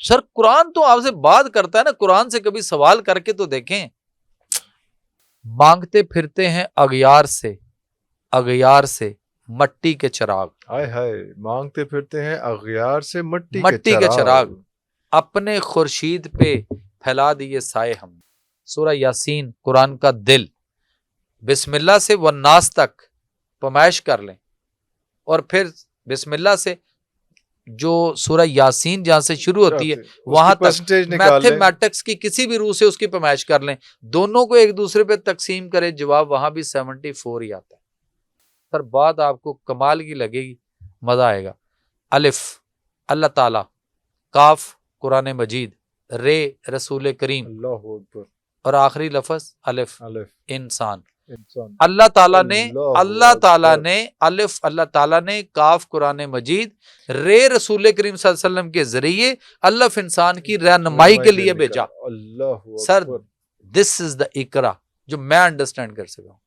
سر قرآن تو آپ سے بات کرتا ہے نا، قرآن سے کبھی سوال کر کے تو دیکھیں. مانگتے پھرتے ہیں اغیار سے، اغیار سے مٹی کے چراغ. ہائے ہائے، مانگتے پھرتے ہیں اغیار سے مٹی کے چراغ، اپنے خورشید پہ پھیلا دیے سائے ہم. سورہ یاسین قرآن کا دل. بسم اللہ سے والناس تک پیمائش کر لیں، اور پھر بسم اللہ سے جو سورہ یاسین جہاں سے شروع ہوتی ہے وہاں تک میتھمیٹکس کی کسی بھی روح سے اس کی پیمائش کر لیں، دونوں کو ایک دوسرے پہ تقسیم کرے، جواب وہاں بھی 74 ہی آتا ہے. پر بات آپ کو کمال کی لگے گی، مزہ آئے گا. الف اللہ تعالی، کاف قرآن مجید، رے رسول کریم، اللہ اکبر، اور آخری لفظ الف انسان. انسان. اللہ تعالیٰ نے الف اللہ تعالیٰ نے، کاف قرآن مجید، رے رسول کریم صلی اللہ علیہ وسلم کے ذریعے الف انسان کی رہنمائی کے لیے بھیجا. اللہ سر دس از دا اقرا جو میں انڈرسٹینڈ کر سکا ہوں.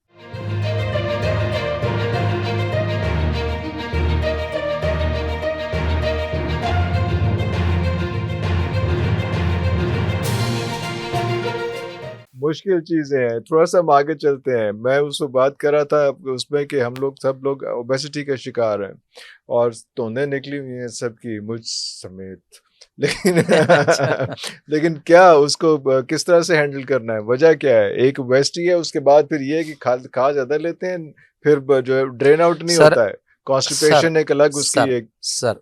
مشکل چیزیں ہیں. تھوڑا سا ہم آگے چلتے ہیں. میں اس کو بات کر رہا تھا اس میں کہ ہم لوگ سب لوگ اوبیسٹی کا شکار ہیں اور توندیں نکلی ہوئی ہیں سب کی، مجھ سمیت. لیکن کیا اس کو کس طرح سے ہینڈل کرنا ہے؟ وجہ کیا ہے؟ ایک اوبیسٹی ہے، اس کے بعد پھر یہ کہ کھا زیادہ لیتے ہیں، پھر جو ہے ڈرین آؤٹ نہیں ہوتا ہے، کانسٹیپیشن ایک الگ اس کی ایک. سر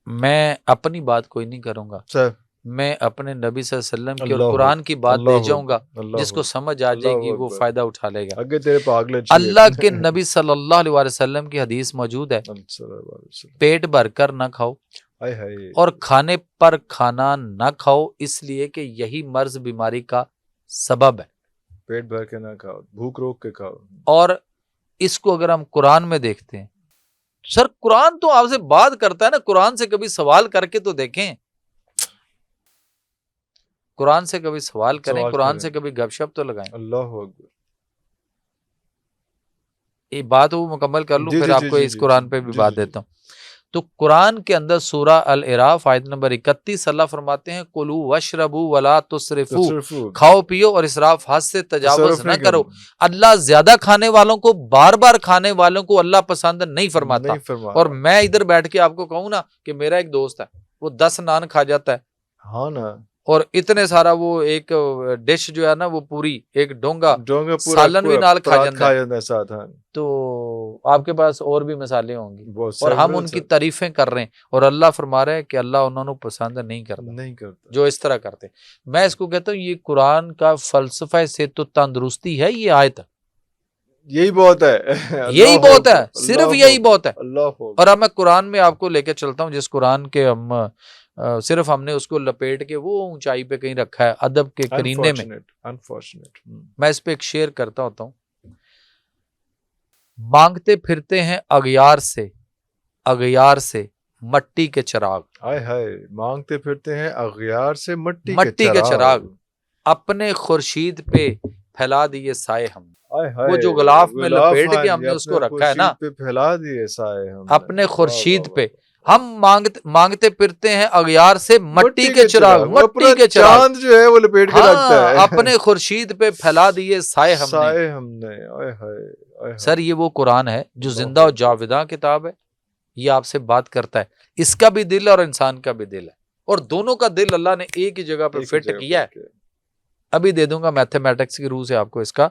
میں اپنی بات کوئی نہیں کروں گا سر، میں اپنے نبی صلی اللہ علیہ وسلم کی اور قرآن کی بات لے جاؤں گا، جس کو سمجھ آ جائے گی وہ فائدہ اٹھا لے گا. اللہ کے نبی صلی اللہ علیہ وسلم کی حدیث موجود ہے، پیٹ بھر کر نہ کھاؤ اور کھانے پر کھانا نہ کھاؤ، اس لیے کہ یہی مرض بیماری کا سبب ہے. پیٹ بھر کے نہ کھاؤ، بھوک روک کے کھاؤ. اور اس کو اگر ہم قرآن میں دیکھتے ہیں، سر قرآن تو آپ سے بات کرتا ہے نا، قرآن سے کبھی سوال کر کے تو دیکھیں. قرآن سے کبھی سوال کریں، قرآن سے کبھی گپ شپ تو لگائیں. اللہ اکبر. یہ بات وہ مکمل کر لوں، پھر آپ کو اس قرآن پہ بھی بات دیتا ہوں. تو قرآن کے اندر سورہ الاعراف آیت نمبر 31 اللہ فرماتے ہیں کلوا واشربوا ولا تسرفوا، کھاؤ پیو اور اسراف حد سے تجاوز نہ کرو. اللہ زیادہ کھانے والوں کو، بار بار کھانے والوں کو اللہ پسند نہیں فرماتا. اور میں ادھر بیٹھ کے آپ کو کہوں نا کہ میرا ایک دوست ہے، وہ 10 نان کھا جاتا ہے، ہاں نا، اور اتنے سارا وہ ایک ڈش جو ہے نا وہ پوری ایک ڈونگا سالن بھی نال کھا جاتا ہے. تو آپ کے پاس اور بھی مثالیں ہوں گی، اور ہم ان کی تعریفیں کر رہے ہیں، اور اللہ فرما رہا ہے کہ اللہ انہوں نے پسند نہیں کرتا جو اس طرح کرتے. میں اس کو کہتا ہوں یہ قرآن کا فلسفہ سے تو تندرستی ہے. یہ آیت یہی بہت ہے، یہی بہت ہے، صرف یہی بہت ہے. اور اب میں قرآن میں آپ کو لے کے چلتا ہوں، جس قرآن کے ہم صرف ہم نے اس کو لپیٹ کے وہ اونچائی پہ کہیں رکھا ہے ادب کے کرینے میں. میں اس پہ ایک شعر کرتا ہوتا ہوں. مانگتے پھرتے ہیں اغیار سے، اغیار سے مٹی کے چراغ. ہائے ہائے، مانگتے پھرتے ہیں اغیار سے مٹی کے چراغ، اپنے خورشید پہ پھیلا دیے سائے ہم. وہ جو غلاف میں لپیٹ کے ہم نے اس کو رکھا ہے نا، پھیلا دیے سائے ہم اپنے خورشید پہ. ہم مانگتے پھرتے ہیں اغیار سے مٹی کے چراغ، مٹی کے چراغ جو ہے وہ لپیٹ کے رکھتا ہے، اپنے خورشید پہ پھیلا دیے سائے ہم نے. سر یہ وہ قرآن ہے جو زندہ و جاوداں کتاب ہے. یہ آپ سے بات کرتا ہے، اس کا بھی دل اور انسان کا بھی دل ہے، اور دونوں کا دل اللہ نے ایک ہی جگہ پہ فٹ کیا ہے. ابھی دے دوں گا میتھمیٹکس کی روح سے آپ کو اس کا،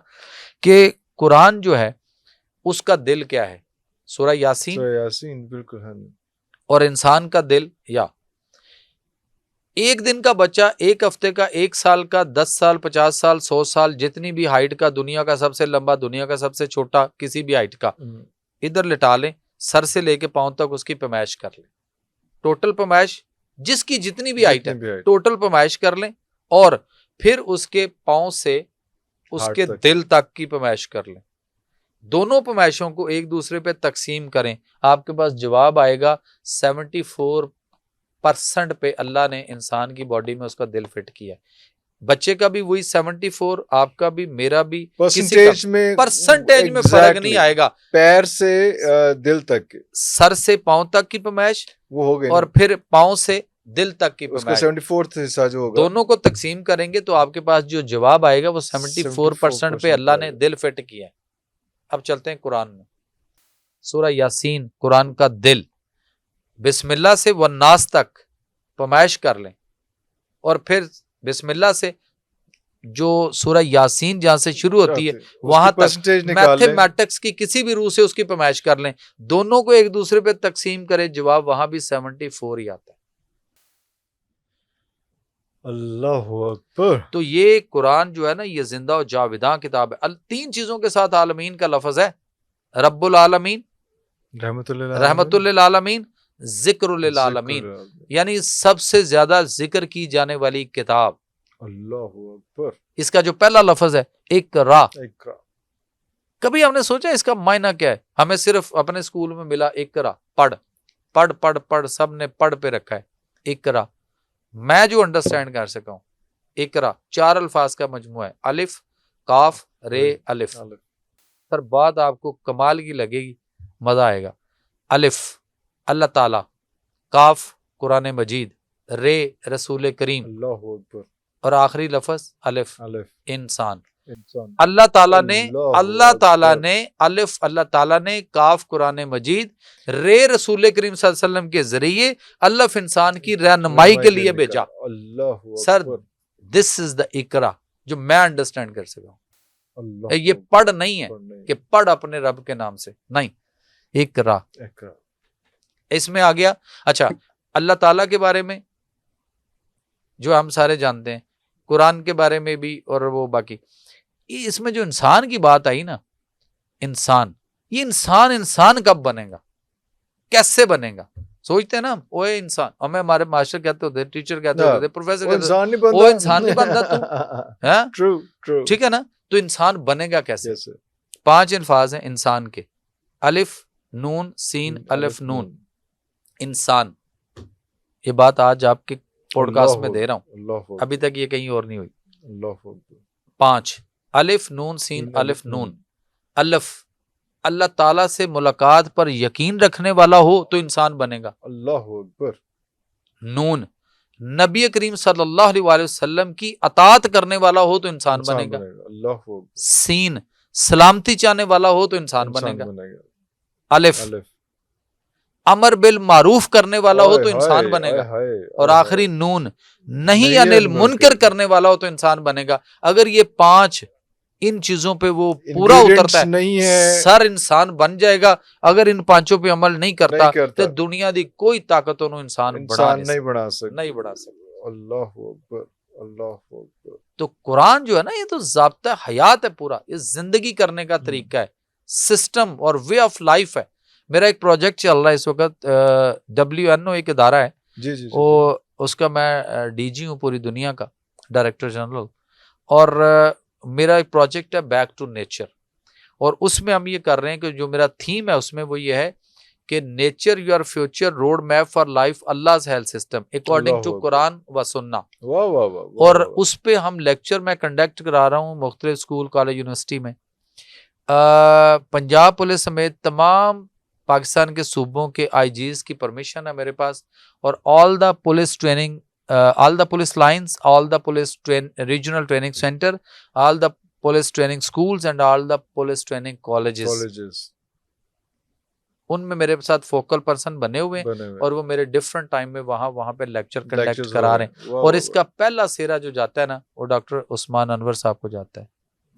کہ قرآن جو ہے اس کا دل کیا ہے. سورہ یاسین بالکل ہے. اور انسان کا دل، یا ایک دن کا بچہ، ایک ہفتے کا، 1 سال کا، 10 سال، 50 سال، 100 سال، جتنی بھی ہائٹ کا، دنیا کا سب سے لمبا، دنیا کا سب سے چھوٹا، کسی بھی ہائٹ کا، ادھر لٹا لیں، سر سے لے کے پاؤں تک اس کی پیمائش کر لیں. ٹوٹل پیمائش جس کی جتنی بھی ہائٹ ہے ٹوٹل پیمائش کر لیں، اور پھر اس کے پاؤں سے اس کے دل تک کی پیمائش کر لیں. دونوں پیمائشوں کو ایک دوسرے پہ تقسیم کریں، آپ کے پاس جواب آئے گا 74% پہ اللہ نے انسان کی باڈی میں اس کا دل فٹ کیا ہے. بچے کا بھی وہی 74، آپ کا بھی، میرا بھی. پرسنٹیج میں فرق نہیں آئے گا. پیر سے دل تک، سر سے پاؤں تک کی پیمائش، وہ ہو گئی، اور پھر پاؤں سے دل تک کی اس کا پیمائش 74th حصہ جو ہوگا دونوں کو تقسیم کریں گے تو آپ کے پاس جو جواب آئے گا وہ 74% پہ اللہ نے دل فٹ کیا ہے. اب چلتے ہیں قرآن میں. سورہ یاسین قرآن کا دل. بسم اللہ سے والناس تک پیمائش کر لیں اور پھر بسم اللہ سے جو سورہ یاسین جہاں سے شروع ہوتی ہے وہاں تک میتھمیٹکس کی کسی بھی روح سے اس کی پیمائش کر لیں, دونوں کو ایک دوسرے پہ تقسیم کریں, جواب وہاں بھی 74 ہی آتا ہے. اللہ اکبر. تو یہ قرآن جو ہے نا یہ زندہ و جاوداں کتاب ہے. 3 چیزوں کے ساتھ عالمین کا لفظ ہے, رب العالمین, رحمت للعالمین, ذکر للعالمین, یعنی سب سے زیادہ ذکر کی جانے والی کتاب. اللہ اکبر. اس کا جو پہلا لفظ ہے اقرا. کبھی ہم نے سوچا اس کا معنی کیا ہے؟ ہمیں صرف اپنے اسکول میں ملا اقرا, پڑھ پڑھ پڑھ پڑھ, سب نے پڑھ پہ رکھا ہے اقرا. میں جو انڈرسٹینڈ کر سکا ہوں اقرا 4 الفاظ کا مجموعہ ہے, الف کاف رے الف. سر بات آپ کو کمال کی لگے گی, مزہ آئے گا. الف اللہ تعالی, کاف قرآن مجید, رے رسول کریم, اللہ اکبر, اور آخری لفظ الف الف انسان. اللہ تعالیٰ نے الف اللہ تعالیٰ نے, کاف قرآن مجید, رے رسول کریم صلی اللہ علیہ وسلم کے ذریعے الف انسان کی رہنمائی کے لیے بھیجا. سر دس از دا اقرا جو میں انڈرسٹینڈ کر سکا ہوں. یہ پڑھ نہیں ہے کہ پڑھ اپنے رب کے نام سے, نہیں, اقرا اس میں آ گیا. اچھا اللہ تعالیٰ کے بارے میں جو ہم سارے جانتے ہیں, قرآن کے بارے میں بھی, اور وہ باقی اس میں جو انسان کی بات آئی نا, انسان, یہ انسان کب بنے گا, کیسے بنے گا؟ سوچتے ہیں نا وہ انسان, ہمیں ہمارے ماسٹر کہتے ہوتے, ٹیچر کہتے ہوتے, پروفیسر کہتے ہوتے, وہ انسان نہیں بنتا تو, ٹھیک ہے نا. تو انسان بنے گا کیسے؟ 5 الفاظ ہیں انسان کے, الف نون سین الف نون, انسان. یہ بات آج آپ کے پوڈ کاسٹ میں دے رہا ہوں, ابھی تک یہ کہیں اور نہیں ہوئی. 5 الف نون سین الف نون. الف اللہ تعالیٰ سے ملاقات پر یقین رکھنے والا ہو تو انسان بنے گا. اللہ اکبر. نون نبی کریم صلی اللہ علیہ وسلم کی اطاعت کرنے والا ہو تو انسان بنے گا. اللہ اکبر. سین سلامتی چاہنے والا ہو تو انسان بنے گا. الف امر بالمعروف کرنے والا ہو تو انسان بنے گا. اور آخری نون نہیں انل منکر کرنے والا ہو تو انسان بنے گا. اگر یہ 5 ان چیزوں پہ وہ پورا اترتا ہے, سر انسان بن جائے گا. اگر ان 5 پہ عمل نہیں کرتا تو دنیا دی کوئی طاقت انہوں انسان نہیں بڑھا سکتا. اللہ اکبر. اللہ اکبر. تو قرآن جو ہے نا یہ تو ضابطہ حیات ہے پورا, یہ زندگی کرنے کا طریقہ ہے, سسٹم اور وے آف لائف ہے. میرا ایک پروجیکٹ چل رہا ہے اس وقت, WNO ایک ادارہ ہے, وہ اس کا میں ڈی جی ہوں پوری دنیا کا, ڈائریکٹر جنرل. اور میرا ایک پروجیکٹ ہے بیک ٹو نیچر, اور اس میں ہم یہ کر رہے ہیں کہ جو میرا تھیم ہے اس میں وہ یہ ہے کہ nature your future road map for life Allah's health system according to Quran و سنہ. اور اس پہ ہم لیکچر میں کنڈکٹ کرا رہا ہوں مختلف اسکول کالج یونیورسٹی میں. پنجاب پولیس سمیت تمام پاکستان کے صوبوں کے آئی جیز کی پرمیشن ہے میرے پاس, اور all the police training, all the police lines, all the police regional training center, all the police training schools and all the police training colleges. ان میں میرے ساتھ فوکل پرسن بنے ہوئے ہیں, اور وہ میرے ڈفرنٹ ٹائم میں وہاں پہ لیکچر کنڈکٹ کرا رہے ہیں. اور اس کا پہلا سیرا جو جاتا ہے نا وہ ڈاکٹر عثمان انور صاحب کو جاتا ہے.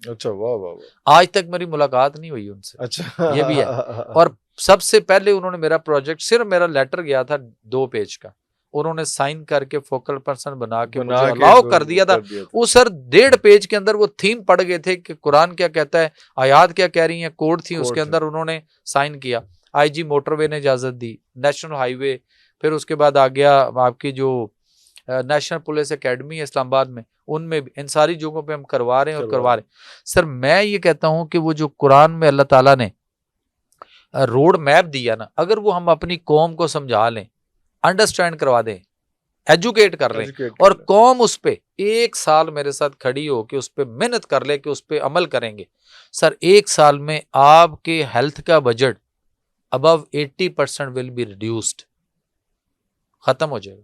اچھا, واہ. آج تک میری ملاقات نہیں ہوئی ان سے. اچھا, یہ بھی ہے. اور سب سے پہلے انہوں نے میرا پروجیکٹ, صرف میرا لیٹر گیا تھا 2 پیج کا, انہوں نے سائن کر کے فوکل پرسن بنا کے مجھے الاؤ کر دیا تھا. وہ سر 1.5 پیج کے اندر وہ تھیم پڑھ گئے تھے کہ قرآن کیا کہتا ہے, آیات کیا کہہ رہی ہیں, کوڈ تھی اس کے اندر, انہوں نے سائن کیا. آئی جی موٹر وے نے اجازت دی, نیشنل ہائی وے, پھر اس کے بعد آ گیا آپ کی جو نیشنل پولیس اکیڈمی ہے اسلام آباد میں, ان میں بھی, ان ساری جگہوں پہ ہم کروا رہے ہیں اور کروا رہے ہیں. سر میں یہ کہتا ہوں کہ وہ جو قرآن میں اللہ تعالیٰ نے روڈ میپ دیا نا, اگر وہ ہم اپنی قوم کو سمجھا لیں, انڈرسٹینڈ کروا دیں, ایجوکیٹ کر لیں, اور قوم اس پہ 1 سال میرے ساتھ کھڑی ہو کہ اس پہ محنت کر لے کہ اس پہ عمل کریں گے, سر 1 سال میں آپ کے ہیلتھ کا budget above 80% will be reduced, ختم ہو جائے گا.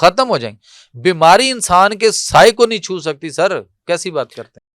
ختم ہو جائیں گے. بیماری انسان کے سائے کو نہیں چھو سکتی سر، کیسی بات کرتے ہیں.